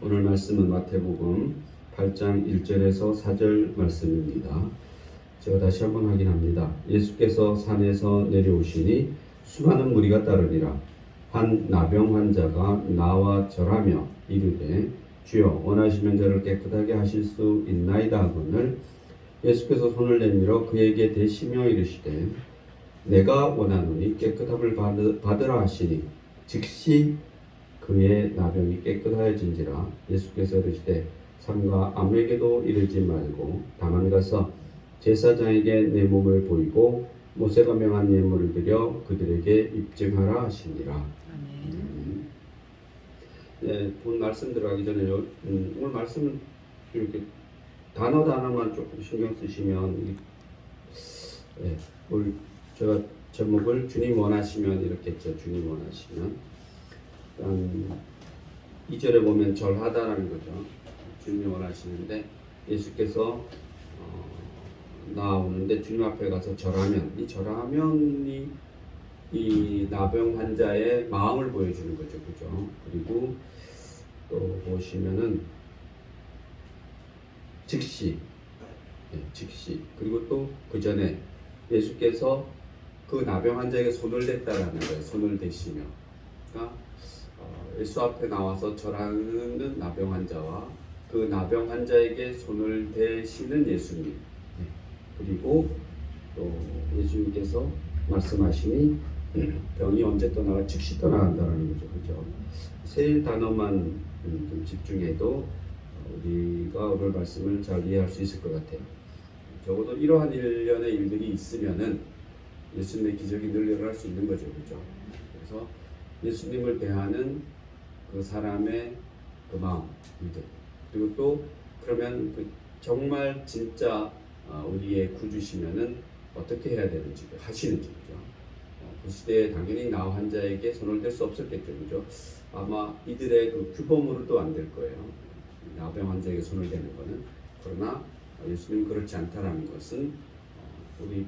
오늘 말씀은 마태복음 8장 1절에서 4절 말씀입니다. 제가 다시 한번 확인합니다. 예수께서 산에서 내려오시니 수많은 무리가 따르니라. 한 나병 환자가 나와 절하며 이르되 주여 원하시면 저를 깨끗하게 하실 수 있나이다 하거늘 예수께서 손을 내밀어 그에게 대시며 이르시되 내가 원하노니 깨끗함을 받으라 하시니 즉시 그의 나병이 깨끗하여진지라. 예수께서 이르시되 삼가 아무에게도 이르지 말고 다만 가서 제사장에게 내 몸을 보이고 모세가 명한 예물을 드려 그들에게 입증하라 하시니라. 네, 본 말씀 들어가기 전에 오늘 말씀은 이렇게 단어만 조금 신경 쓰시면 오늘 제가 제목을 주님 원하시면 이렇게 했죠. 주님 원하시면 2절에 보면 절하다라는 거죠. 주님이 원하시는데 예수께서 나오는데 주님 앞에 가서 절하면 이 절하면이 이 나병 환자의 마음을 보여주는 거죠. 그죠? 그리고 또 보시면은 즉시 그리고 또 그 전에 예수께서 그 나병 환자에게 손을 댔다라는 거예요. 손을 대시며. 그러니까 예수 앞에 나와서 절하는 나병 환자와 그 나병 환자에게 손을 대시는 예수님. 그리고 또 예수님께서 말씀하시니 병이 언제 떠나가 즉시 떠나간다는 거죠. 그죠? 세 단어만 좀 집중해도 우리가 오늘 말씀을 잘 이해할 수 있을 것 같아요. 적어도 이러한 일련의 일들이 있으면은 예수님의 기적이 늘 일어날 수 있는 거죠. 그죠? 그래서 예수님을 대하는 그 사람의 그 마음, 그리고 또 그러면 그 정말 진짜 우리의 구주시면은 어떻게 해야 되는지 하시는지. 그죠? 그 시대에 당연히 나 환자에게 손을 댈 수 없었겠죠. 그죠? 아마 이들의 그 규범으로도 안 될 거예요. 나병 환자에게 손을 대는 거는. 그러나 예수님은 그렇지 않다라는 것은 우리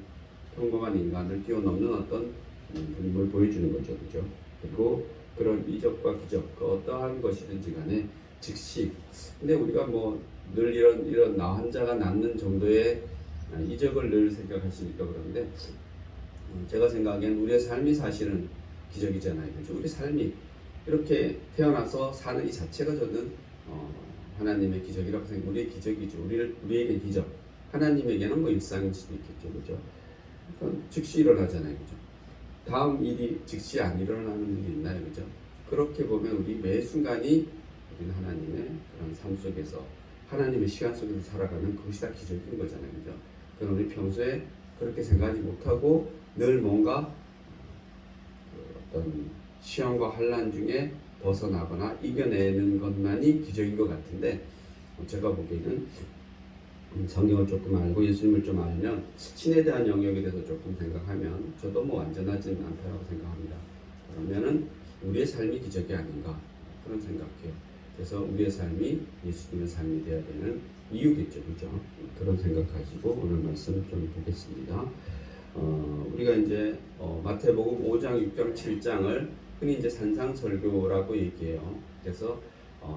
평범한 인간을 뛰어넘는 어떤 분임을 보여주는 거죠. 그죠? 그리고 그런 이적과 기적, 어떠한 것이든지 간에 즉시. 근데 우리가 뭐 늘 이런 나 환자가 낫는 정도의 이적을 늘 생각하시니까 그런데 제가 생각하기엔 우리의 삶이 사실은 기적이잖아요. 그죠? 우리 삶이 이렇게 태어나서 사는 이 자체가 저는 하나님의 기적이라고 생각해요. 우리의 기적이죠. 우리에게 기적. 하나님에게는 뭐 일상일 수도 있겠죠. 그죠? 그러니까 즉시 일어나잖아요. 그죠? 다음 일이 즉시 안 일어나는 일이 있나요? 그죠? 그렇게 보면 우리 매 순간이 우리는 하나님의 그런 삶 속에서 하나님의 시간 속에서 살아가는 그것이 다 기적인 거잖아요. 그죠? 그건 우리 평소에 그렇게 생각하지 못하고 늘 뭔가 어떤 시험과 환난 중에 벗어나거나 이겨내는 것만이 기적인 것 같은데 제가 보기에는 성경을 조금 알고 예수님을 좀 알면 신에 대한 영역에 대해서 조금 생각하면 저도 뭐 완전하지는 않다고 생각합니다. 그러면은 우리의 삶이 기적이 아닌가 그런 생각해요. 그래서 우리의 삶이 예수님의 삶이 되어야 되는 이유겠죠. 그죠? 그런 생각 가지고 오늘 말씀 좀 보겠습니다. 우리가 이제 마태복음 5장, 6장, 7장을 흔히 이제 산상설교라고 얘기해요. 그래서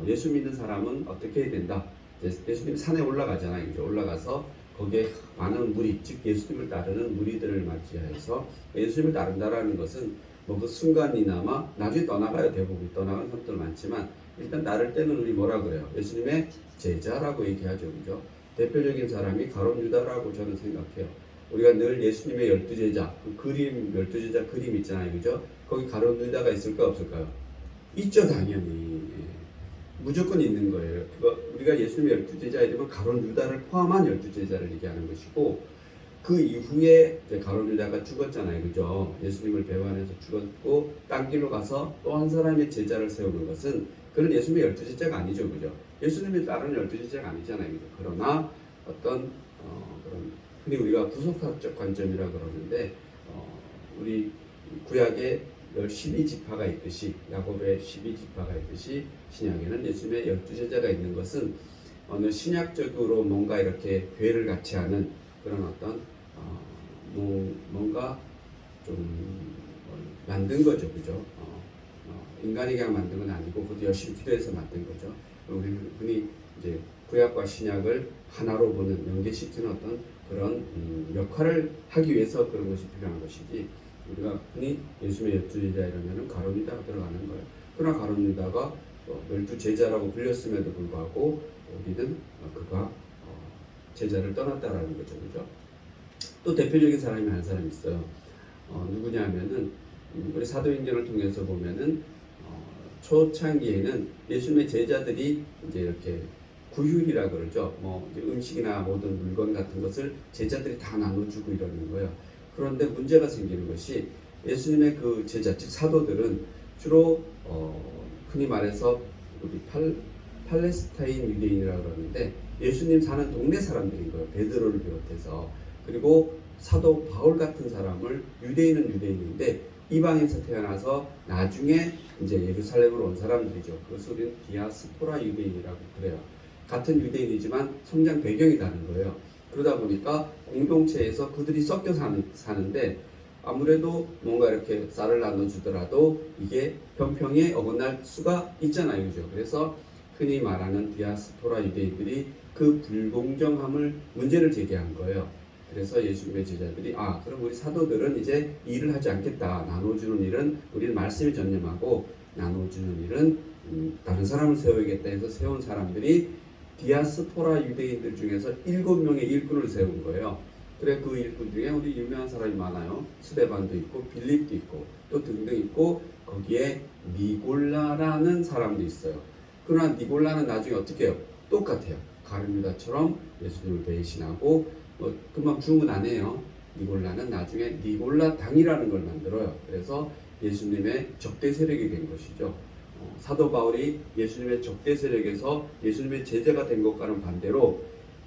예수 믿는 사람은 어떻게 해야 된다? 예수님 산에 올라가잖아요. 그죠? 올라가서 거기에 많은 무리, 즉 예수님을 따르는 무리들을 맞이해서 예수님을 따른다라는 것은 뭐 그 순간이나마 나중에 떠나가요. 대부분 떠나간 사람들 많지만 일단 따를 때는 우리 뭐라 그래요? 예수님의 제자라고 얘기하죠. 그죠? 대표적인 사람이 가룟 유다라고 저는 생각해요. 우리가 늘 예수님의 12제자, 그 그림, 12제자 그림 있잖아요. 그죠? 거기 가룟 유다가 있을까 없을까요? 있죠, 당연히. 무조건 있는 거예요. 우리가 예수님의 12제자에 되면 가룟 유다를 포함한 12제자를 얘기하는 것이고, 그 이후에 가룟 유다가 죽었잖아요. 그죠? 예수님을 배반해서 죽었고, 딴 길로 가서 또 한 사람의 제자를 세우는 것은, 그런 예수님의 12제자가 아니죠. 그죠? 예수님이 따르는 12제자가 아니잖아요. 그죠? 그러나 어떤, 그런, 흔히 우리가 구속사적 관점이라 그러는데, 우리 구약에 12지파가 있듯이 야곱의 12지파가 있듯이 신약에는 예수님의 12제자가 있는 것은 어느 신약적으로 뭔가 이렇게 교회를 같이 하는 그런 어떤 뭔가 좀 만든 거죠. 그죠? 인간이 그냥 만든 건 아니고 그것도 열심히 기도해서 만든 거죠. 우리는 흔히 이제 구약과 신약을 하나로 보는 연계시키는 어떤 그런 역할을 하기 위해서 그런 것이 필요한 것이지, 우리가 흔히 예수님의 12제자 이러면은 가룟 유다가 들어가는 거예요. 그러나 가룟 유다가 12제자라고 불렸음에도 불구하고 우리는 그가 제자를 떠났다라는 거죠. 그죠? 또 대표적인 사람이 한 사람이 있어요. 누구냐면은 우리 사도행전을 통해서 보면은 초창기에는 예수님의 제자들이 이제 이렇게 구휼이라 그러죠. 뭐 이제 음식이나 모든 물건 같은 것을 제자들이 다 나눠주고 이러는 거예요. 그런데 문제가 생기는 것이 예수님의 그 제자, 즉 사도들은 주로 흔히 말해서 우리 팔레스타인 유대인이라고 그러는데 예수님 사는 동네 사람들인 거예요. 베드로를 비롯해서. 그리고 사도 바울 같은 사람을, 유대인은 유대인인데 이방에서 태어나서 나중에 이제 예루살렘으로 온 사람들이죠. 그것을 우리는 디아스포라 유대인이라고 그래요. 같은 유대인이지만 성장 배경이 다른 거예요. 그러다 보니까 공동체에서 그들이 섞여 사는데 아무래도 뭔가 이렇게 쌀을 나눠주더라도 이게 형평에 어긋날 수가 있잖아요. 그죠? 그래서 흔히 말하는 디아스포라 유대인들이 그 불공정함을 문제를 제기한 거예요. 그래서 예수님의 제자들이 그럼 우리 사도들은 이제 일을 하지 않겠다. 나눠주는 일은 우리는 말씀에 전념하고 나눠주는 일은 다른 사람을 세워야겠다 해서 세운 사람들이 디아스포라 유대인들 중에서 7명의 일꾼을 세운 거예요. 그래 그 일꾼 중에 우리 유명한 사람이 많아요. 스데반도 있고 빌립도 있고 또 등등 있고 거기에 니골라라는 사람도 있어요. 그러나 니골라는 나중에 어떻게 해요? 똑같아요. 가룟 유다처럼 예수님을 배신하고 금방 주문 안 해요. 니골라는 나중에 니골라 당이라는 걸 만들어요. 그래서 예수님의 적대 세력이 된 것이죠. 사도 바울이 예수님의 적대 세력에서 예수님의 제자가 된 것과는 반대로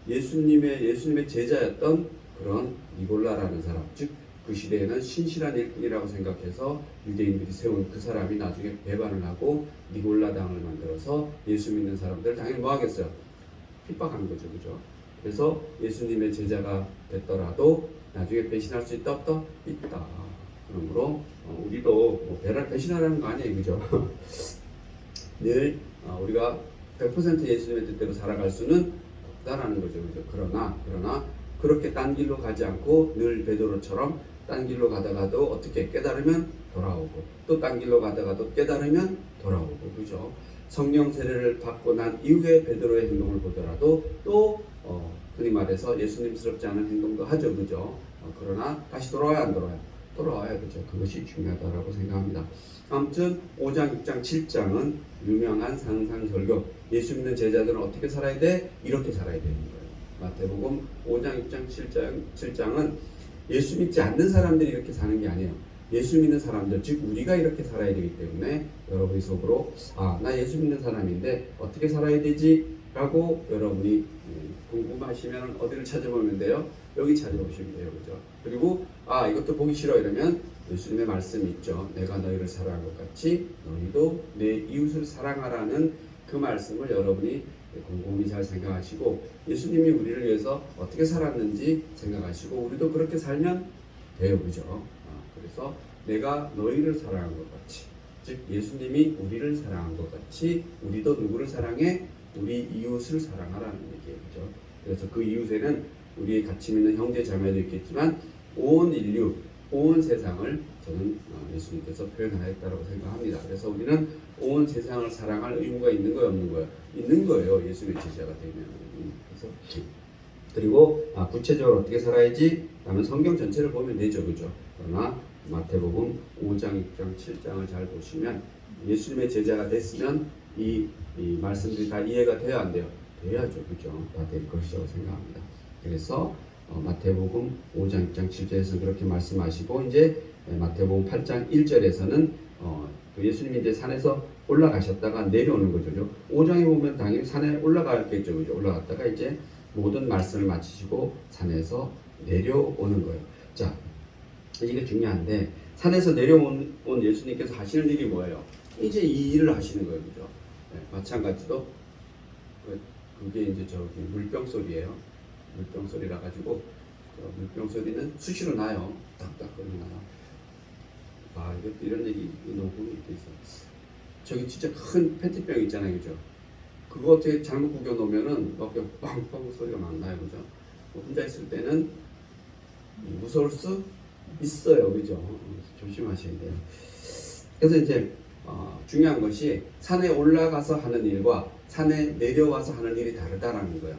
예수님의 제자였던 그런 니골라라는 사람, 즉 그 시대에는 신실한 일꾼이라고 생각해서 유대인들이 세운 그 사람이 나중에 배반을 하고 니골라 당을 만들어서 예수 믿는 사람들 당연히 뭐 하겠어요? 핍박하는 거죠. 그죠? 그래서 예수님의 제자가 됐더라도 나중에 배신할 수 있다 없다? 있다. 그러므로 우리도 뭐 배신하라는 거 아니에요. 그죠? 늘 우리가 100% 예수님의 뜻대로 살아갈 수는 없다라는 거죠. 그죠? 그러나 그렇게 딴 길로 가지 않고 늘 베드로처럼 딴 길로 가다가도 어떻게 깨달으면 돌아오고 또 딴 길로 가다가도 깨달으면 돌아오고. 그죠? 성령 세례를 받고 난 이후에 베드로의 행동을 보더라도 또 흔히 말해서 예수님스럽지 않은 행동도 하죠. 그죠? 그러나 다시 돌아와야 안 돌아와요? 돌아와야. 그죠? 그것이 중요하다고 생각합니다. 아무튼 5장, 6장, 7장은 유명한 상상설교. 예수 믿는 제자들은 어떻게 살아야 돼? 이렇게 살아야 되는 거예요. 마태복음 5장, 6장, 7장은 예수 믿지 않는 사람들이 이렇게 사는 게 아니에요. 예수 믿는 사람들, 즉 우리가 이렇게 살아야 되기 때문에 여러분이 속으로 나 예수 믿는 사람인데 어떻게 살아야 되지? 라고 여러분이 궁금하시면 어디를 찾아보면 돼요? 여기 찾아보시면 돼요. 그죠? 그리고 이것도 보기 싫어 이러면 예수님의 말씀이 있죠. 내가 너희를 사랑한 것 같이 너희도 내 이웃을 사랑하라는 그 말씀을 여러분이 곰곰이 잘 생각하시고 예수님이 우리를 위해서 어떻게 살았는지 생각하시고 우리도 그렇게 살면 돼요. 그죠? 그래서 내가 너희를 사랑한 것 같이, 즉 예수님이 우리를 사랑한 것 같이 우리도 누구를 사랑해? 우리 이웃을 사랑하라는 얘기예요. 그죠? 그래서 그 이웃에는 우리의 같이 믿는 형제 자매도 있겠지만 온 인류, 온 세상을 저는 예수님께서 표현하였다고 생각합니다. 그래서 우리는 온 세상을 사랑할 의무가 있는 거예요, 없는 거예요? 있는 거예요. 예수님의 제자가 되면. 그래서 그리고 구체적으로 어떻게 살아야지? 라면 성경 전체를 보면 되죠, 그죠? 그러나 마태복음 5장, 6장, 7장을 잘 보시면 예수님의 제자가 됐으면 이 말씀들이 다 이해가 돼야 안 돼요? 돼야죠, 그죠? 다 될 것이라고 생각합니다. 그래서 마태복음 5장, 6장, 7절에서 그렇게 말씀하시고 이제 마태복음 8장 1절에서는 예수님이 이제 산에서 올라가셨다가 내려오는 거죠. 5장에 보면 당연히 산에 올라갔겠죠, 그죠? 올라갔다가 이제 모든 말씀을 마치시고 산에서 내려오는 거예요. 자, 이게 중요한데 산에서 내려온 예수님께서 하시는 일이 뭐예요? 이제 이 일을 하시는 거예요, 그죠? 마찬가지로 그게 이제 저기 물병 소리예요. 물병 소리라 가지고 물병 소리는 수시로 나요. 딱딱거리 나요. 이것도 이런 얘기 녹음이 돼 있어. 저기 진짜 큰 페트병 있잖아요, 그죠? 그거 어떻게 잘못 구겨 놓으면은 막 빵빵 소리가 막 나요, 그죠? 혼자 있을 때는 무서울 수 있어요, 그죠? 조심하셔야 돼요. 그래서 이제 중요한 것이 산에 올라가서 하는 일과 산에 내려와서 하는 일이 다르다라는 거예요.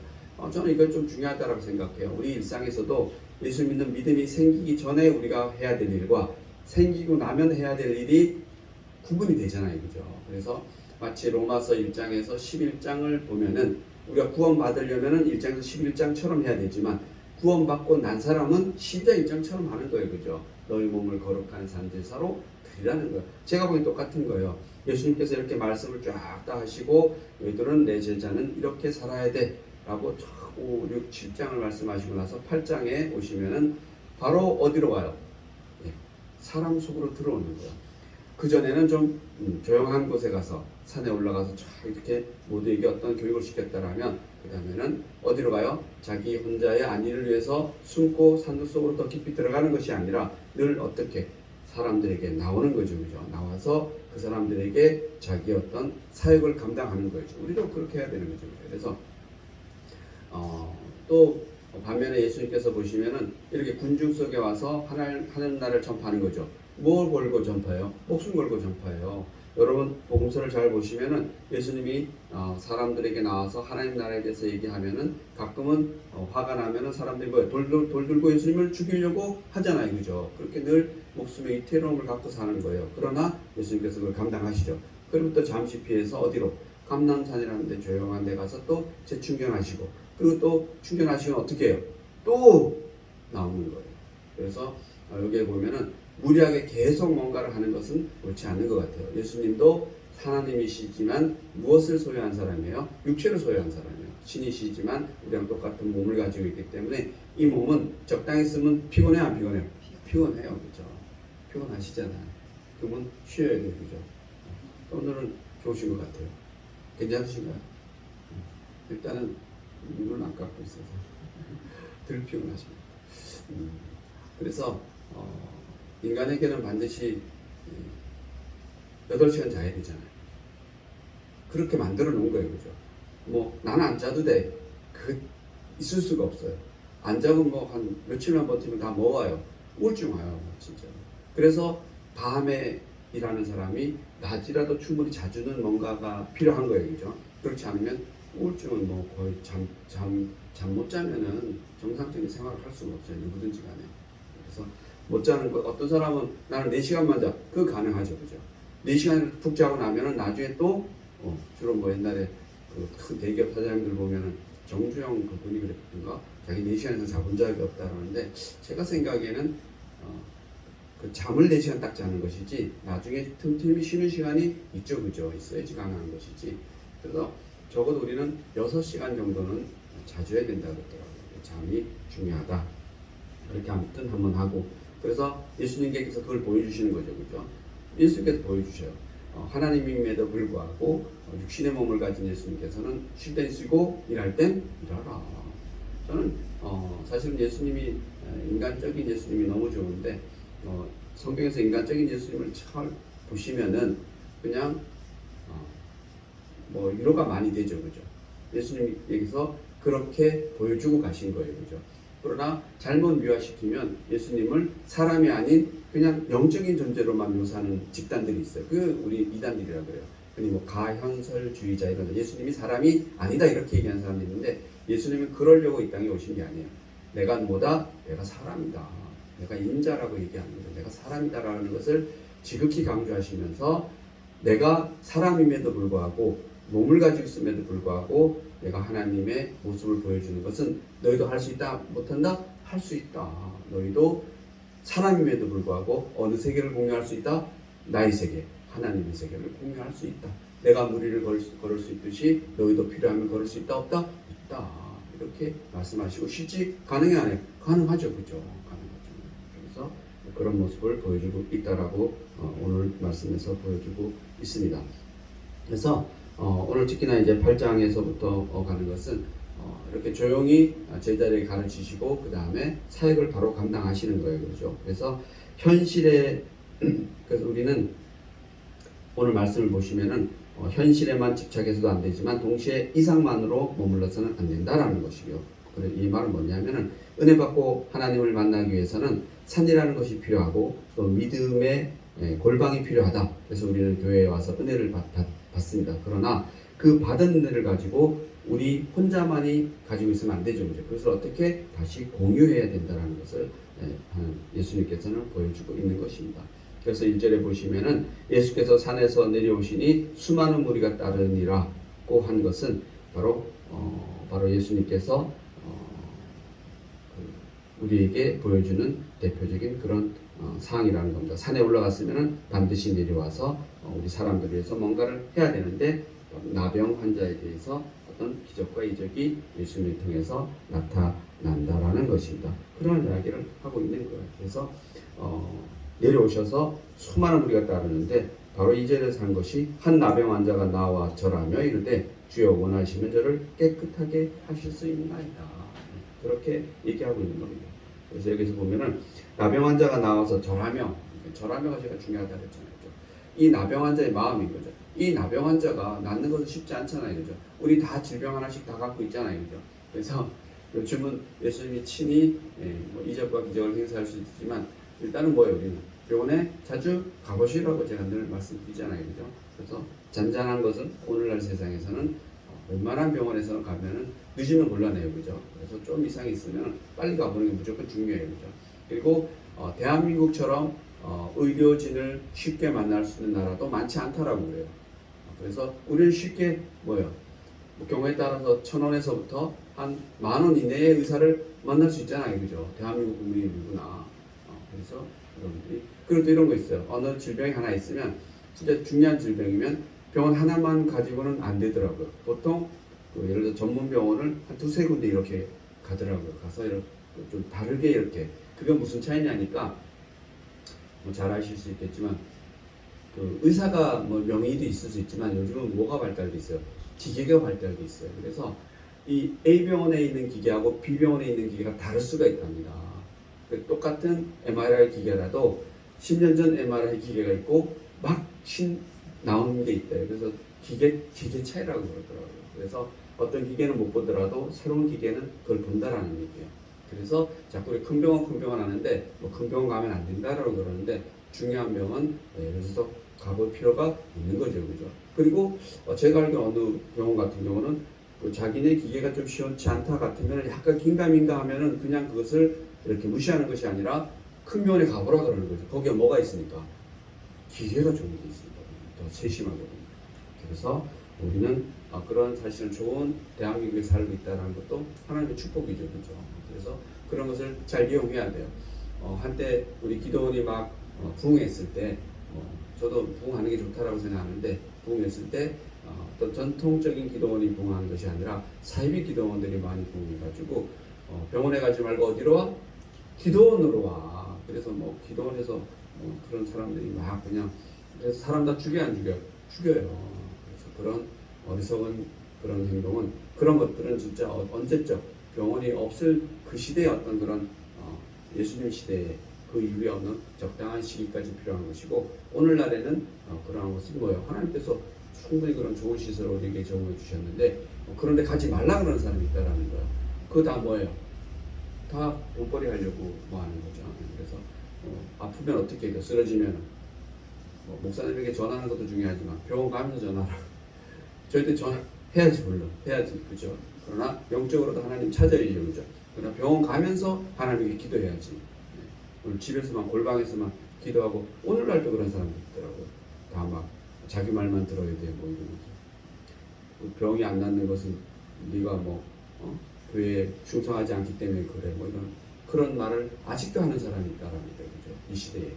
저는 이걸 좀 중요하다고 생각해요. 우리 일상에서도 예수 믿는 믿음이 생기기 전에 우리가 해야 될 일과 생기고 나면 해야 될 일이 구분이 되잖아요, 그죠? 그래서 마치 로마서 1장에서 11장을 보면은 우리가 구원받으려면은 1장에서 11장처럼 해야 되지만 구원받고 난 사람은 12장 1장처럼 하는 거예요, 그죠? 너희 몸을 거룩한 산제사로 드리라는 거예요. 제가 보기엔 똑같은 거예요. 예수님께서 이렇게 말씀을 쫙 다 하시고 너희들은 내 제자는 이렇게 살아야 돼 라고 5, 6, 7장을 말씀하시고 나서 8장에 오시면은 바로 어디로 가요? 사람 속으로 들어오는 거예요. 그전에는 좀 조용한 곳에 가서 산에 올라가서 쫙 이렇게 모두에게 어떤 교육을 시켰다라면 그 다음에는 어디로 가요? 자기 혼자의 안위를 위해서 숨고 산도 속으로 더 깊이 들어가는 것이 아니라 늘 어떻게 사람들에게 나오는 거죠, 그죠? 나와서 그 사람들에게 자기 어떤 사역을 감당하는 거죠. 우리도 그렇게 해야 되는 거죠. 그래서 또 반면에 예수님께서 보시면은 이렇게 군중 속에 와서 하나님 나라를 전파하는 거죠. 뭘 걸고 전파해요? 목숨 걸고 전파해요. 여러분 복음서를 잘 보시면은 예수님이 사람들에게 나와서 하나님 나라에 대해서 얘기하면은 가끔은 화가 나면은 사람들이 돌 들고 예수님을 죽이려고 하잖아요, 그죠? 그렇게 늘 목숨의 이태로움을 갖고 사는 거예요. 그러나 예수님께서 그걸 감당하시죠. 그리고 또 잠시 피해서 어디로? 감람산이라는 데 조용한 데 가서 또 재충전하시고 그리고 또 충전하시면 어떻게 해요? 또 나오는 거예요. 그래서 여기에 보면은 무리하게 계속 뭔가를 하는 것은 옳지 않는 것 같아요. 예수님도 하나님이시지만 무엇을 소유한 사람이에요? 육체를 소유한 사람이에요. 신이시지만 우리랑 똑같은 몸을 가지고 있기 때문에 이 몸은 적당히 쓰면 피곤해 안 피곤해요? 피곤해요, 그렇죠? 피곤하시잖아요. 그러면 쉬어야 돼요, 그죠? 오늘은 좋으신 것 같아요. 괜찮으신가요? 일단은 눈을 안 감고 있어서 덜 피곤하십니다. 그래서 인간에게는 반드시 8시간 자야 되잖아요. 그렇게 만들어 놓은 거예요, 그죠? 뭐 나는 안 자도 돼. 그 있을 수가 없어요. 안 자면 뭐 한 며칠만 버티면 다 먹어요. 우울증 와요, 진짜. 그래서 밤에 일하는 사람이 낮이라도 충분히 자주는 뭔가가 필요한 거예요, 그죠? 그렇지 않으면 우울증은 뭐 거의 잠 못 자면은 정상적인 생활을 할 수가 없어요, 누구든지 간에. 그래서 못 자는 거, 어떤 사람은 나는 4시간만 자. 그거 가능하죠, 그죠? 4시간을 푹 자고 나면은 나중에 또, 주로 뭐 옛날에 그 대기업 사장님들 보면은 정주영 그분이 그랬던가? 자기 4시간에서 자본 적이 없다라는데, 제가 생각에는, 그 잠을 4시간 딱 자는 것이지, 나중에 틈틈이 쉬는 시간이 있죠, 그죠? 있어야지 가능한 것이지. 그래서 적어도 우리는 6시간 정도는 자줘야 된다 그러더라고요. 잠이 중요하다. 그렇게 아무튼 한번 하고. 그래서 예수님께서 그걸 보여주시는 거죠, 그죠? 예수님께서 보여주셔요. 하나님임에도 불구하고 육신의 몸을 가진 예수님께서는 쉴 땐 쉬고 일할 땐 일하라. 저는 사실은 예수님이 인간적인 예수님이 너무 좋은데 성경에서 인간적인 예수님을 잘 보시면은 그냥 뭐 위로가 많이 되죠, 그죠? 예수님 여기서 그렇게 보여주고 가신 거예요, 그죠? 그러나 잘못 미화시키면 예수님을 사람이 아닌 그냥 영적인 존재로만 묘사하는 집단들이 있어요. 그 우리 이단들이라고 그래요. 흔히 뭐 가현설주의자 이런 예수님이 사람이 아니다 이렇게 얘기하는 사람들이 있는데 예수님은 그러려고 이 땅에 오신 게 아니에요. 내가 뭐다? 내가 사람이다. 내가 인자라고 얘기하는 거예요. 내가 사람이다라는 것을 지극히 강조하시면서 내가 사람임에도 불구하고 몸을 가지고 있음에도 불구하고 내가 하나님의 모습을 보여주는 것은 너희도 할 수 있다 못한다? 할 수 있다. 너희도 사람임에도 불구하고 어느 세계를 공유할 수 있다? 나의 세계, 하나님의 세계를 공유할 수 있다. 내가 무리를 걸을 수 있듯이 너희도 필요하면 걸을 수 있다 없다? 있다. 이렇게 말씀하시고 실제 가능해 안 해? 가능하죠, 그죠? 가능하죠. 그래서 그런 모습을 보여주고 있다라고 오늘 말씀에서 보여주고 있습니다. 그래서 오늘 특히나 이제 8장에서부터 가는 것은 이렇게 조용히 제자들에게 가르치시고 그 다음에 사역을 바로 감당하시는 거예요, 그렇죠? 그래서 현실에 그래서 우리는 오늘 말씀을 보시면은 현실에만 집착해서도 안 되지만 동시에 이상만으로 머물러서는 안 된다라는 것이고요. 그래 이 말은 뭐냐면은 은혜 받고 하나님을 만나기 위해서는 산이라는 것이 필요하고 또 믿음의 골방이 필요하다. 그래서 우리는 교회에 와서 은혜를 받습니다. 그러나 그 받은 은혜를 가지고 우리 혼자만이 가지고 있으면 안 되죠. 그것을 어떻게 다시 공유해야 된다는 것을 예수님께서는 보여주고 있는 것입니다. 그래서 1절에 보시면은 예수께서 산에서 내려오시니 수많은 무리가 따르니라고 한 것은 바로 예수님께서 우리에게 보여주는 대표적인 그런 사항이라는 겁니다. 산에 올라갔으면은 반드시 내려와서 우리 사람들을 위해서 뭔가를 해야 되는데 나병 환자에 대해서 어떤 기적과 이적이 예수님을 통해서 나타난다라는 것입니다. 그런 이야기를 하고 있는 거예요. 그래서 내려오셔서 수많은 무리가 따르는데 바로 이 절에서 한 것이 한 나병 환자가 나와 절하며 이르되 주여 원하시면 저를 깨끗하게 하실 수 있나이다. 그렇게 얘기하고 있는 겁니다. 그래서 여기서 보면은 나병 환자가 나와서 절하며가 제가 중요하다 그랬잖아요. 이 나병 환자의 마음인 거죠. 이 나병 환자가 낫는 것은 쉽지 않잖아요. 그죠? 우리 다 질병 하나씩 다 갖고 있잖아요. 그죠? 그래서 요즘은 예수님이 친히 이적과 기적을 행사할 수 있지만 일단은 뭐예요? 우리는 병원에 자주 가보시라고 제가 늘 말씀드리잖아요. 그죠? 그래서 잔잔한 것은 오늘날 세상에서는 웬만한 병원에서는 가면은 늦으면 곤란해요. 그죠? 그래서 좀 이상이 있으면 빨리 가보는 게 무조건 중요해요. 그죠? 그리고 대한민국처럼 의료진을 쉽게 만날 수 있는 나라도 많지 않다라고 그래요. 그래서 우리는 쉽게 경우에 따라서 1,000원에서부터 한 10,000원 이내의 의사를 만날 수 있잖아요. 그죠? 대한민국 국민이 누구나. 그래서 여러분들이 그리고 또 이런 거 있어요. 어느 질병이 하나 있으면 진짜 중요한 질병이면 병원 하나만 가지고는 안 되더라고요. 보통 예를 들어 전문 병원을 한 두세 군데 이렇게 가더라고요. 가서 이렇게 좀 다르게 이렇게 그게 무슨 차이냐니까 잘 아실 수 있겠지만 의사가 명의도 있을 수 있지만 요즘은 뭐가 발달돼 있어요? 기계가 발달돼 있어요. 그래서 이 A 병원에 있는 기계하고 B 병원에 있는 기계가 다를 수가 있답니다. 똑같은 MRI 기계라도 10년 전 MRI 기계가 있고 막 나오는 게 있대요. 그래서 기계 차이라고 그러더라고요. 그래서 어떤 기계는 못 보더라도 새로운 기계는 그걸 본다라는 얘기예요. 그래서 자꾸 우리 큰 병원 하는데 큰 병원 가면 안 된다라고 그러는데 중요한 병원 예를 들어서 가볼 필요가 있는 거죠, 그죠? 그리고 제가 알기로 어느 병원 같은 경우는 자기네 기계가 좀 시원치 않다 같으면 약간 긴가민가 하면은 그냥 그것을 이렇게 무시하는 것이 아니라 큰 병원에 가보라 그러는 거죠. 거기에 뭐가 있으니까 기계가 좋은 게 있으니까 더 세심하거든요. 그래서 우리는 그런 사실은 좋은 대한민국에 살고 있다는 것도 하나님의 축복이죠, 그죠? 그래서 그런 것을 잘 이용해야 돼요. 한때 우리 기도원이 막 부흥했을 때 저도 부흥하는 게 좋다라고 생각하는데 부흥했을 때 어떤 전통적인 기도원이 부흥하는 것이 아니라 사이비 기도원들이 많이 부흥해가지고 병원에 가지 말고 어디로 와? 기도원으로 와. 그래서 기도원에서 그런 사람들이 막 그냥 그래서 사람 다 죽여 안 죽여? 죽여요. 그래서 그런 어리석은 그런 행동은 그런 것들은 진짜 언제적 병원이 없을 그 시대의 어떤 그런 예수님 시대에 그 이후에 어느 적당한 시기까지 필요한 것이고 오늘날에는 그러한 것은 뭐예요? 하나님께서 충분히 그런 좋은 시설을 우리에게 제공해 주셨는데 그런데 가지 말라 그러는 사람이 있다라는 거예요. 그거 다 뭐예요? 다 돈벌이 하려고 하는 거죠. 그래서 아프면 어떻게 해요? 쓰러지면 목사님에게 전하는 것도 중요하지만 병원 가면서 전하라. 저희들 전화해야지 물론 해야지 그죠. 그러나 영적으로도 하나님 찾아야죠 그죠. 그러나 병원 가면서 하나님에게 기도해야지. 오늘 집에서만 골방에서만 기도하고 오늘날도 그런 사람들 있더라고요. 다 막 자기 말만 들어야 돼 이런 거죠. 병이 안 낫는 것은 네가 교회에 충성하지 않기 때문에 그래 이런 그런 말을 아직도 하는 사람이 있다라는 거죠. 그죠? 이 시대에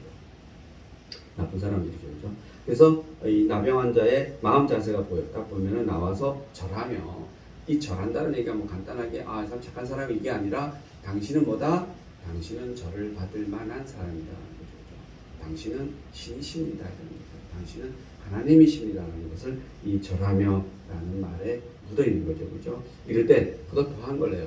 나쁜 사람들이죠. 그죠? 그래서 이 나병 환자의 마음 자세가 보여요. 딱 보면은 나와서 절하며 이 절한다는 얘기가 간단하게 이 사람 착한 사람이 이게 아니라 당신은 뭐다? 당신은 절을 받을 만한 사람이다. 그죠? 당신은 신이십니다. 당신은 하나님이십니다라는 것을 이 절하며라는 말에 묻어 있는 거죠, 그죠? 이럴 때 그것 더한 걸래요.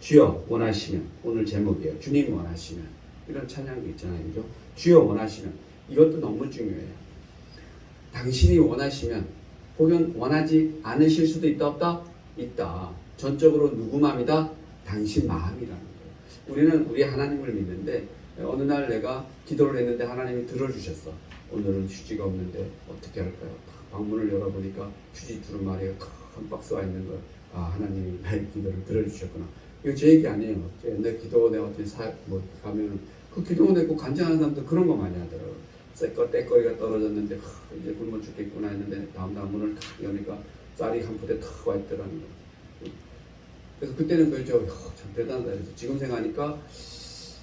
주여 원하시면 오늘 제목이에요. 주님 원하시면 이런 찬양도 있잖아요, 그죠? 주여 원하시면 이것도 너무 중요해요. 당신이 원하시면 혹은 원하지 않으실 수도 있다 없다? 있다. 전적으로 누구 마음이다? 당신 마음이라는 거예요. 우리는 우리 하나님을 믿는데 어느 날 내가 기도를 했는데 하나님이 들어주셨어. 오늘은 휴지가 없는데 어떻게 할까요? 방문을 열어보니까 휴지 두루마리가 큰 박스가 있는 거예요. 아, 하나님이 나의 기도를 들어주셨구나. 이거 제 얘기 아니에요. 내 기도 내가 어디 가면 그 기도원에 꼭 간증하는 사람들 그런 거 많이 하더라고요. 새거 떼거리가 떨어졌는데 이제 굶어 죽겠구나 했는데 다음 문을 탁 여니까 쌀이 한 푸대 탁 와 있더라는 거예요. 그래서 그때는 그죠. 참 대단하다. 그래서 지금 생각하니까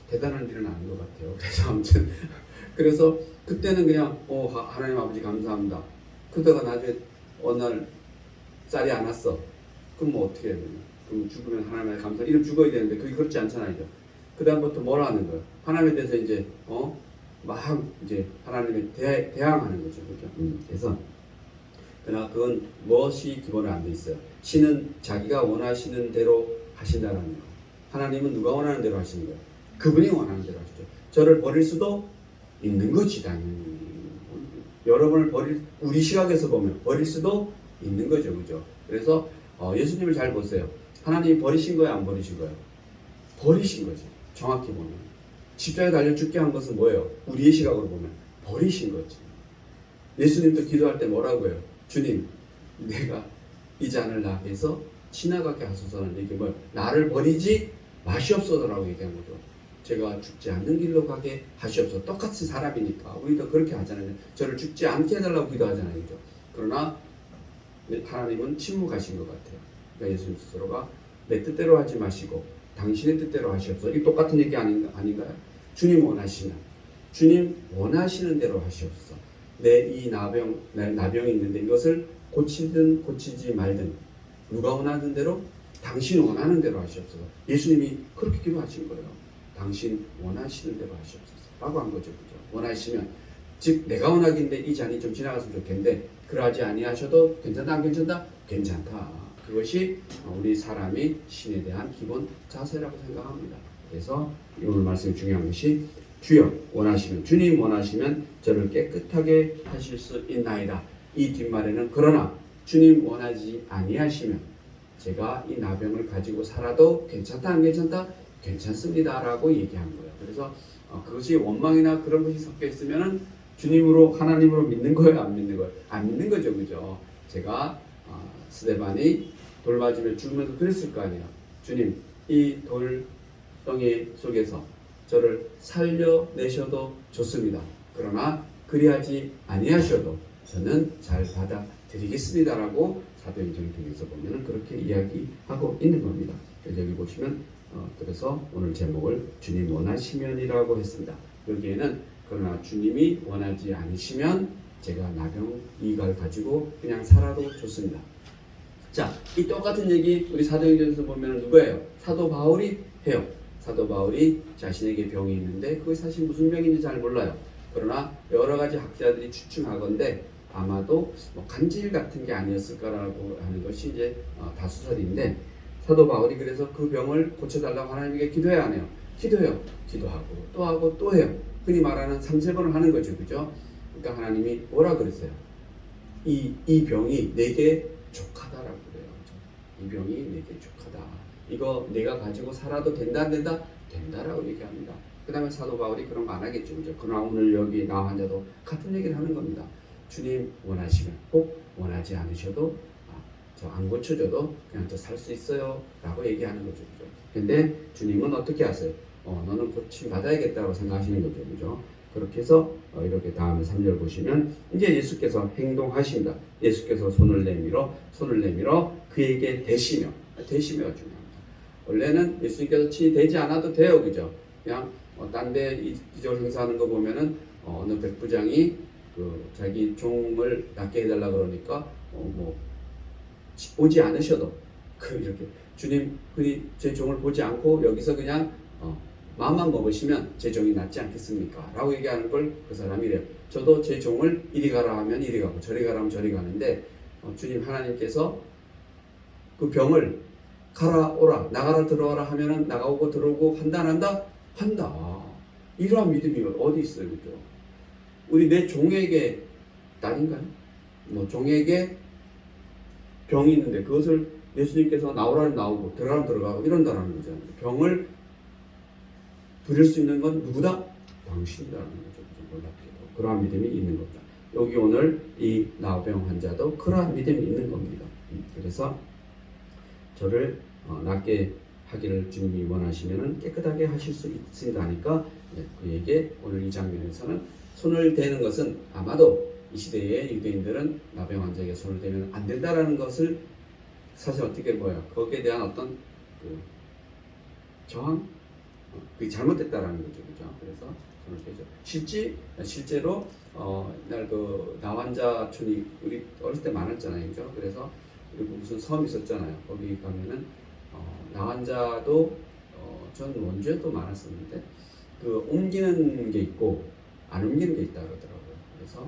대단한 일은 아닌 것 같아요. 그래서 아무튼 그래서 그때는 그냥 하나님 아버지 감사합니다. 그러다가 나중에 어느 날 쌀이 안 왔어. 그럼 뭐 어떻게 해야 되나? 그럼 죽으면 하나님의 감사. 이름 죽어야 되는데 그게 그렇지 않잖아요. 그 다음부터 뭐라 하는 거예요? 하나님에 대해서 이제 막 이제 하나님에 대항하는 거죠, 그죠? 그래서 그러나 그건 무엇이 기본으로 안 돼 있어요. 신은 자기가 원하시는 대로 하신다라는 거. 하나님은 누가 원하는 대로 하시는 거예요? 그분이 원하는 대로 하시죠. 저를 버릴 수도 있는 거지 당연히. 여러분을 우리 시각에서 보면 버릴 수도 있는 거죠, 그죠? 그래서 예수님을 잘 보세요. 하나님이 버리신 거예요, 안 버리신 거예요? 버리신 거지. 정확히 보면 십자가에 달려 죽게 한 것은 뭐예요? 우리의 시각으로 보면 버리신 거지. 예수님도 기도할 때 뭐라고 해요? 주님, 내가 이 잔을 나에게서 지나가게 하소서는 이게 뭐예요? 나를 버리지 마시옵소서라고 얘기한 거죠. 제가 죽지 않는 길로 가게 하시옵소서. 똑같이 사람이니까 우리도 그렇게 하잖아요. 저를 죽지 않게 해달라고 기도하잖아요, 그죠? 그러나 하나님은 침묵하신 것 같아요. 그러니까 예수님 스스로가 내 뜻대로 하지 마시고 당신의 뜻대로 하시옵소서. 이 똑같은 얘기 아닌가요? 주님 원하시면 주님 원하시는 대로 하시옵소서. 내 이 나병이 있는데 이것을 고치든 고치지 말든 누가 원하는 대로 당신 원하는 대로 하시옵소서. 예수님이 그렇게 기도하신 거예요. 당신 원하시는 대로 하시옵소서 라고 한 거죠. 그죠? 원하시면 즉 내가 원하긴데 이 잔이 좀 지나갔으면 좋겠는데 그러하지 아니하셔도 괜찮다 안 괜찮다? 괜찮다. 그것이 우리 사람이 신에 대한 기본 자세라고 생각합니다. 그래서 오늘 말씀 중요한 것이 주여 원하시면 주님 원하시면 저를 깨끗하게 하실 수 있나이다. 이 뒷말에는 그러나 주님 원하지 아니하시면 제가 이 나병을 가지고 살아도 괜찮다 안 괜찮다? 괜찮습니다 라고 얘기한 거예요. 그래서 그것이 원망이나 그런 것이 섞여 있으면 주님으로 하나님으로 믿는 거예요 안 믿는 거예요? 안 믿는 거죠. 그죠? 제가 스데반이 돌 맞으며 죽으면서 그랬을 거 아니에요. 주님 이 돌덩이 속에서 저를 살려내셔도 좋습니다. 그러나 그리하지 아니하셔도 저는 잘 받아들이겠습니다라고 사도행전을 통해서 보면 그렇게 이야기하고 있는 겁니다. 여기 보시면 그래서 오늘 제목을 주님 원하시면이라고 했습니다. 여기에는 그러나 주님이 원하지 않으시면 제가 나병 이갈 가지고 그냥 살아도 좋습니다. 자, 이 똑같은 얘기 우리 사도행전에서 보면 누구예요? 사도 바울이 해요. 사도 바울이 자신에게 병이 있는데 그게 사실 무슨 병인지 잘 몰라요. 그러나 여러 가지 학자들이 추측하건대 아마도 간질 같은 게 아니었을까라고 하는 것이 이제 다수설인데 사도 바울이 그래서 그 병을 고쳐달라고 하나님에게 기도해야 하네요. 기도해요. 기도하고 또 하고 또 해요. 흔히 말하는 3-4번을 하는 거죠. 그죠? 그러니까 하나님이 뭐라 그랬어요? 이 병이 내게 족하다라고 그래요. 이 병이 내게 족하다. 이거 내가 가지고 살아도 된다 안 된다? 된다라고 얘기합니다. 그 다음에 사도 바울이 그런 거 안 하겠죠. 그죠? 그러나 오늘 여기 나 환자도 같은 얘기를 하는 겁니다. 주님 원하시면 꼭 원하지 않으셔도 저 안 고쳐줘도 그냥 저 살 수 있어요 라고 얘기하는 거죠. 그죠? 근데 주님은 어떻게 하세요? 너는 고침 받아야겠다고 생각하시는 거죠. 그죠? 그렇게 해서 이렇게 다음에 3절 보시면 이제 예수께서 행동하십니다. 예수께서 손을 내밀어 그에게 대시며가 중요합니다. 원래는 예수님께서 친히 대지 않아도 돼요. 그죠? 그냥 딴데 이적을 행사하는 거 보면은 어느 백부장이 자기 종을 낫게 해달라 그러니까 보지 않으셔도 이렇게 주님 제 종을 보지 않고 여기서 그냥 마음만 먹으시면 제 종이 낫지 않겠습니까? 라고 얘기하는 걸 그 사람이 이래요. 저도 제 종을 이리 가라 하면 이리 가고 저리 가라 하면 저리 가는데 주님 하나님께서 그 병을 가라 오라 나가라 들어와라 하면은 나가고 들어오고 한다 안 한다? 한다. 이러한 믿음이 어디 있어요? 그죠? 우리 내 종에게 딸인가요? 종에게 병이 있는데 그것을 예수님께서 나오라면 나오고 들어가면 들어가고 이런다라는 거잖아요. 병을 부릴 수 있는 건 누구다? 당신이라는 거죠. 놀랍게도 그러한 믿음이 있는 겁니다. 여기 오늘 이 나병 환자도 그러한 믿음이 있는 겁니다. 그래서 저를 낫게 하기를 주님이 원하시면은 깨끗하게 하실 수 있습니다 하니까 그에게 오늘 이 장면에서는 손을 대는 것은 아마도 이 시대의 유대인들은 나병 환자에게 손을 대면 안 된다라는 것을 사실 어떻게 보여? 거기에 대한 어떤 그 저항, 그게 잘못됐다라는 거죠, 그죠? 그래서 손을 대죠. 실제로 옛날 그 나환자촌이 우리 어렸을 때 많았잖아요, 그죠? 그래서 그리고 무슨 섬 있었잖아요. 거기 가면은 나환자도 전 원주에도 많았었는데 그 옮기는 게 있고 안 옮기는 게 있다 그러더라고요. 그래서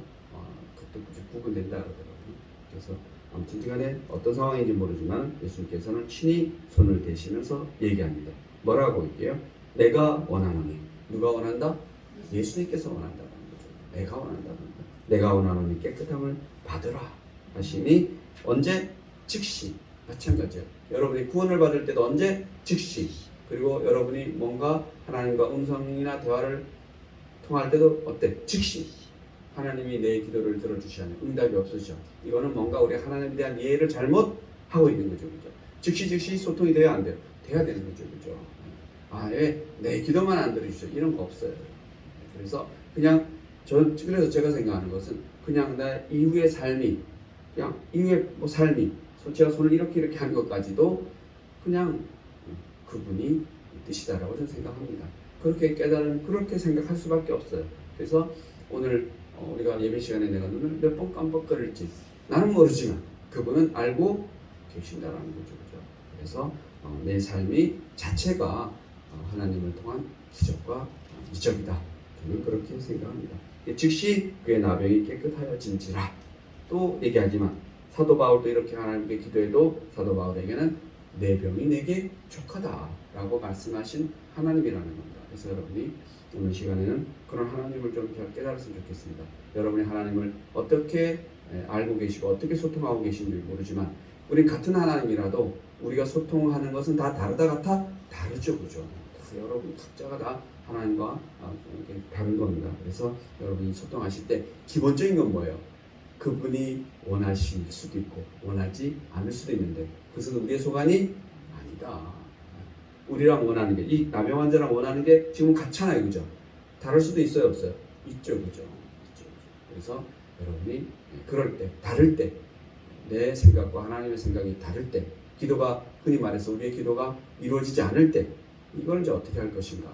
그것도 구분된다 그러더라고요. 그래서 아무튼 간에 어떤 상황인지 모르지만 예수님께서는 친히 손을 대시면서 얘기합니다. 뭐라고 얘기해요? 내가 원하노니. 누가 원한다? 예수님께서 원한다는 거죠. 내가 원한다는 거. 내가 원하노니 깨끗함을 받으라 하시니 언제? 즉시. 마찬가지예요. 여러분이 구원을 받을 때도 언제? 즉시. 그리고 여러분이 뭔가 하나님과 음성이나 대화를 통할 때도 어때? 즉시. 하나님이 내 기도를 들어주셔야 하는 응답이 없으시죠. 이거는 뭔가 우리 하나님에 대한 이해를 잘못하고 있는 거죠. 그죠? 즉시 소통이 돼야 안 돼요? 돼야 되는 거죠. 그죠? 왜 내 기도만 안 들으시죠? 이런 거 없어요. 그래서 그냥 그래서 제가 생각하는 것은 그냥 나 이후의 삶이 그냥 이후의 삶이 제가 손을 이렇게 하는 것까지도 그냥 그분이 뜻이다라고 저는 생각합니다. 그렇게 생각할 수밖에 없어요. 그래서 오늘 우리가 예배 시간에 내가 눈을 몇 번 깜빡거릴지 나는 모르지만 그분은 알고 계신다라는 거죠. 그죠? 그래서 내 삶이 자체가 하나님을 통한 기적과 이적이다. 저는 그렇게 생각합니다. 즉시 그의 나병이 깨끗하여진지라 또 얘기하지만 사도 바울도 이렇게 하나님께 기도해도 사도 바울에게는 내 병이 내게 족하다라고 말씀하신 하나님이라는 겁니다. 그래서 여러분이 오늘 시간에는 그런 하나님을 좀 잘 깨달았으면 좋겠습니다. 여러분이 하나님을 어떻게 알고 계시고 어떻게 소통하고 계신지 모르지만 우리 같은 하나님이라도 우리가 소통하는 것은 다 다르다 같아? 다르죠. 그죠? 그래서 여러분 각자가 다 하나님과 다른 겁니다. 그래서 여러분이 소통하실 때 기본적인 건 뭐예요? 그분이 원하실 수도 있고 원하지 않을 수도 있는데 그것은 우리의 소관이 아니다. 우리랑 원하는 게, 이 나병 환자랑 원하는 게 지금 같잖아요. 그죠? 다를 수도 있어요? 없어요? 있죠. 그죠? 있죠. 그래서 여러분이 그럴 때, 다를 때, 내 생각과 하나님의 생각이 다를 때, 기도가, 흔히 말해서 우리의 기도가 이루어지지 않을 때, 이걸 이제 어떻게 할 것인가.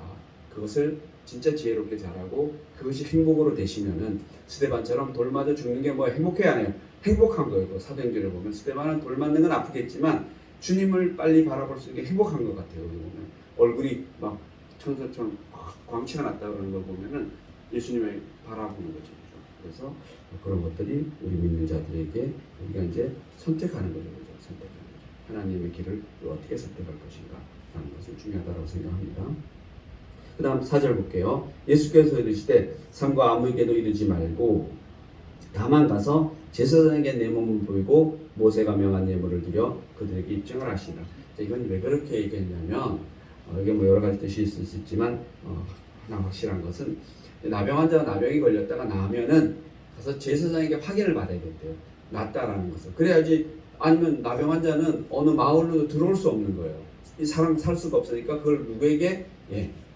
그것을 진짜 지혜롭게 잘하고 그것이 행복으로 되시면은 스데반처럼 돌 맞아 죽는 게 뭐야? 행복해야 하네요. 행복한 거예요. 사도행전을 보면 스데반은 돌 맞는 건 아프겠지만 주님을 빨리 바라볼 수 있게 행복한 것 같아요. 보면 얼굴이 막 천사처럼 광채가 났다 그러는 걸 보면은 예수님을 바라보는 거죠. 그래서 그런 것들이 우리 믿는 자들에게 우리가 이제 선택하는 거죠. 선택하는 거죠. 하나님의 길을 어떻게 선택할 것인가 하는 것이 중요하다고 생각합니다. 그 다음 4절 볼게요. 예수께서 이르시되 삼가 아무에게도 이르지 말고 다만 가서 제사장에게 내 몸을 보이고 모세가 명한 예물을 드려 그들에게 입증을 하시라. 이건 왜 그렇게 얘기했냐면 이게 뭐 여러 가지 뜻이 있을 수 있지만 하나 확실한 것은 나병 환자가 나병이 걸렸다가 나면은 가서 제사장에게 확인을 받아야겠대요. 낫다라는 것을. 그래야지 아니면 나병 환자는 어느 마을로도 들어올 수 없는 거예요. 이 사람 살 수가 없으니까 그걸 누구에게?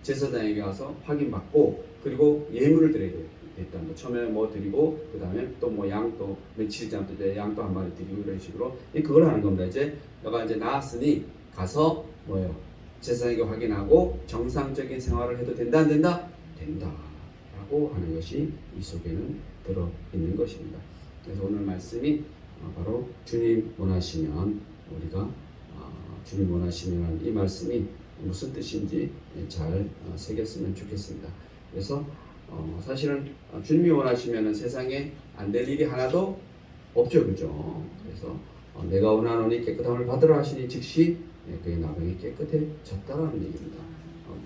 제사장에게 가서 확인받고 그리고 예물을 드려야 돼요. 일단 뭐 처음에 뭐 드리고 그 다음에 또 뭐 양 또 며칠 지나면 양도 한 마리 드리고 이런 식으로 그걸 하는 겁니다. 이제 너가 이제 나았으니 가서 뭐예요? 제사장에게 확인하고 정상적인 생활을 해도 된다 안 된다? 된다라고 하는 것이 이 속에는 들어 있는 것입니다. 그래서 오늘 말씀이 바로 주님 원하시면 우리가 주님 원하시면 이 말씀이 무슨 뜻인지 잘 새겼으면 좋겠습니다. 그래서 사실은 주님이 원하시면 세상에 안 될 일이 하나도 없죠. 그죠? 그래서 내가 원하노니 깨끗함을 받으라 하시니 즉시 그의 나병이 깨끗해졌다라는 얘기입니다.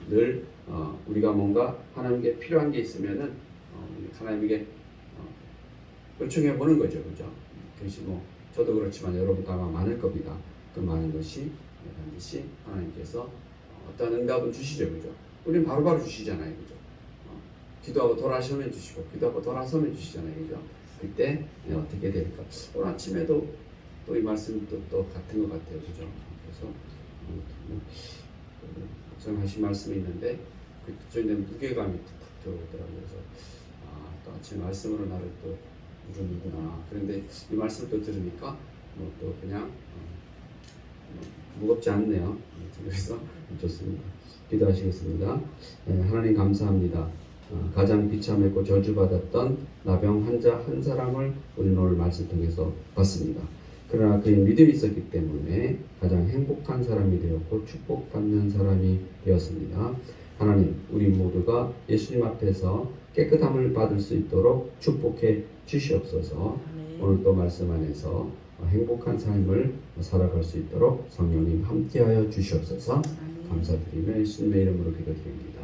늘 우리가 뭔가 하나님께 필요한 게 있으면은 하나님에게 요청해 보는 거죠. 그죠? 그것이 뭐 저도 그렇지만 여러분도 아마 많을 겁니다. 그 많은 것이 반드시 하나님께서 어떤 응답은 주시죠, 그죠? 우리는 바로바로 주시잖아요, 그죠? 기도하고 돌아서면 주시고, 기도하고 돌아서면 주시잖아요, 그죠? 그때 어떻게 될까? 오늘 아침에도 또 이 말씀도 또 같은 것 같아요, 그죠? 그래서 정하신 말씀이 있는데 저희는 무게감이 탁 들어오더라고요. 그래서 또 아침 말씀으로 나를 또 누르는구나. 그런데 이 말씀을 또 들으니까 또 그냥 무겁지 않네요. 그래서 좋습니다. 기도하시겠습니다. 하나님 감사합니다. 가장 비참했고 저주받았던 나병 환자 한 사람을 우리는 오늘 말씀 통해서 봤습니다. 그러나 그의 믿음이 있었기 때문에 가장 행복한 사람이 되었고 축복받는 사람이 되었습니다. 하나님, 우리 모두가 예수님 앞에서 깨끗함을 받을 수 있도록 축복해 주시옵소서. 오늘 또 말씀 안에서 행복한 삶을 살아갈 수 있도록 성령님 함께하여 주시옵소서. 감사드리며 예수님의 이름으로 기도드립니다.